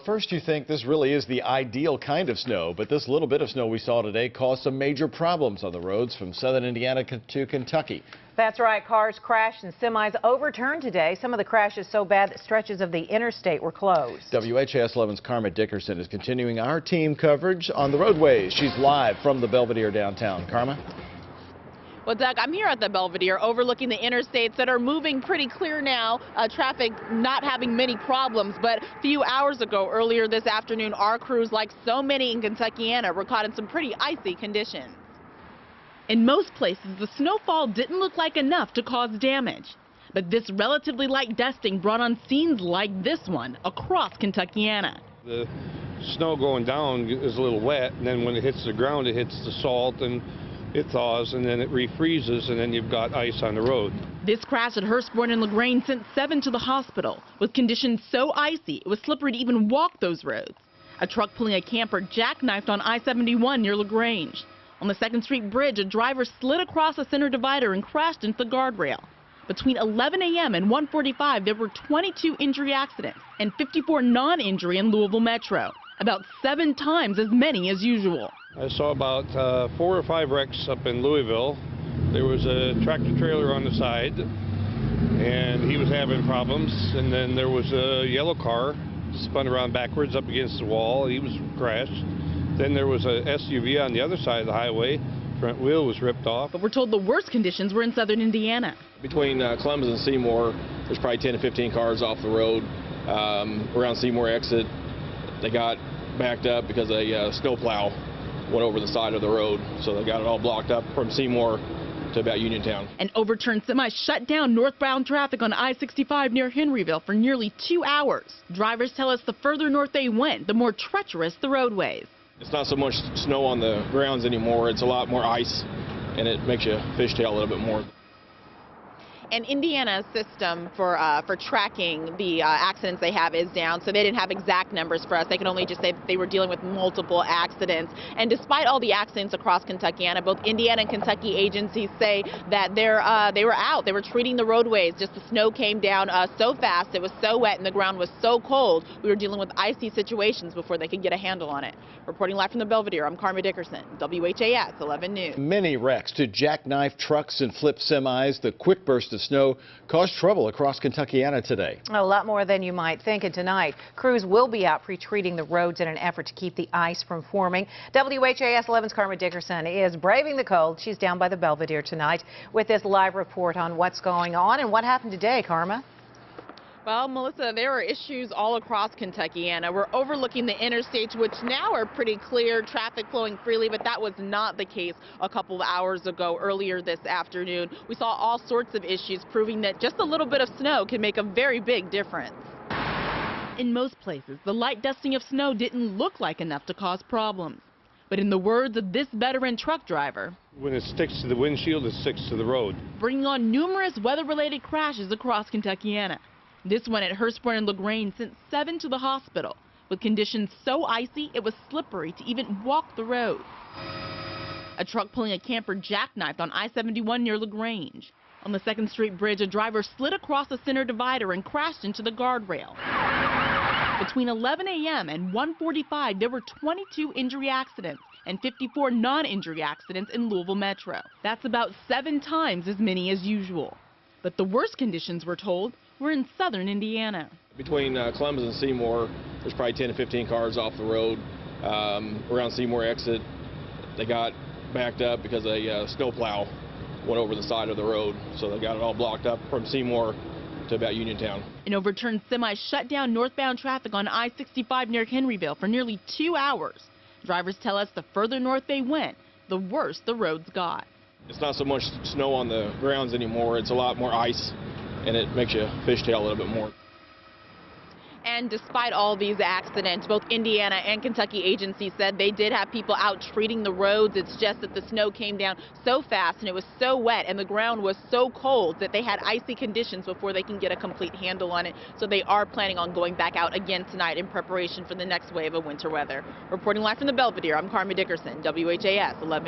at first you think this really is the ideal kind of snow, but this little bit of snow we saw today caused some major problems on the roads from southern Indiana to Kentucky. That's right. Cars crashed and semis overturned today. Some of the crashes so bad that stretches of the interstate were closed. WHAS11's Dickerson is continuing our team coverage on the roadways. She's live from the Belvedere downtown. Karma? Well, Doug, I'm here at the Belvedere overlooking the interstates that are moving pretty clear now. Traffic not having many problems, but a few hours ago, earlier this afternoon, our crews, like so many in Kentuckiana, were caught in some pretty icy conditions. In most places, the snowfall didn't look like enough to cause damage. But this relatively light dusting brought on scenes like this one across Kentuckiana. The snow going down is a little wet, and then when it hits the ground, it hits the salt and it thaws, and then it refreezes, and then you've got ice on the road. This crash at Hurstbourne and LaGrange sent 7 to the hospital. With conditions so icy, it was slippery to even walk those roads. A truck pulling a camper jackknifed on I-71 near LaGrange. On the 2nd Street Bridge, a driver slid across a center divider and crashed into the guardrail. Between 11 a.m. and 1:45, there were 22 injury accidents and 54 non-injury in Louisville Metro, about 7 times as many as usual. I saw about 4 or 5 wrecks up in Louisville. There was a tractor trailer on the side, and he was having problems. And then there was a yellow car spun around backwards up against the wall. He was crashed. Then there was a SUV on the other side of the highway. Front wheel was ripped off. But we're told the worst conditions were in southern Indiana. Between Columbus and Seymour, there's probably 10 to 15 cars off the road. Around Seymour exit, they got backed up because a snowplow went over the side of the road, so they got it all blocked up from Seymour to about Uniontown. An overturned semi shut down northbound traffic on I-65 near Henryville for nearly 2 hours. Drivers tell us the further north they went, the more treacherous the roadways. It's not so much snow on the grounds anymore, it's a lot more ice, and it makes you fishtail a little bit more. And Indiana's system for tracking the accidents they have is down, so they didn't have exact numbers for us. They can only just say that they were dealing with multiple accidents. And despite all the accidents across Kentuckiana, both Indiana and Kentucky agencies say that they were out. They were treating the roadways. Just the snow came down so fast, it was so wet, and the ground was so cold. We were dealing with icy situations before they could get a handle on it. Reporting live from the Belvedere, I'm Dickerson, WHAS 11 News. Many wrecks to jackknife trucks and flip semis. The quick burst of snow caused trouble across Kentuckiana today. A lot more than you might think. And tonight, crews will be out pre-treating the roads in an effort to keep the ice from forming. WHAS 11's Dickerson is braving the cold. She's down by the Belvedere tonight with this live report on what's going on and what happened today, Karma. Well, Melissa, there are issues all across Kentuckiana. We're overlooking the interstates, which now are pretty clear, traffic flowing freely, but that was not the case a couple of hours ago, earlier this afternoon. We saw all sorts of issues, proving that just a little bit of snow can make a very big difference. In most places, the light dusting of snow didn't look like enough to cause problems. But in the words of this veteran truck driver, when it sticks to the windshield, it sticks to the road. Bringing on numerous weather-related crashes across Kentuckiana. This one at Hurstbourne and LaGrange sent 7 to the hospital, with conditions so icy it was slippery to even walk the road. A truck pulling a camper jackknifed on I-71 near LaGrange. On the 2nd Street Bridge, a driver slid across a center divider and crashed into the guardrail. Between 11 a.m. and 1:45, there were 22 injury accidents and 54 non-injury accidents in Louisville Metro. That's about 7 times as many as usual. But the worst conditions, we're told, were in southern Indiana. Between Columbus and Seymour, there's probably 10 to 15 cars off the road. Around Seymour exit, they got backed up because a snowplow went over the side of the road, so they got it all blocked up from Seymour to about Uniontown. An overturned semi shut down northbound traffic on I-65 near Henryville for nearly 2 hours. Drivers tell us the further north they went, the worse the roads got. It's not so much snow on the grounds anymore, it's a lot more ice, and it makes you fishtail a little bit more. And despite all these accidents, both Indiana and Kentucky agencies said they did have people out treating the roads. It's just that the snow came down so fast and it was so wet and the ground was so cold that they had icy conditions before they can get a complete handle on it. So they are planning on going back out again tonight in preparation for the next wave of winter weather. Reporting live from the Belvedere, I'm Dickerson, WHAS 11.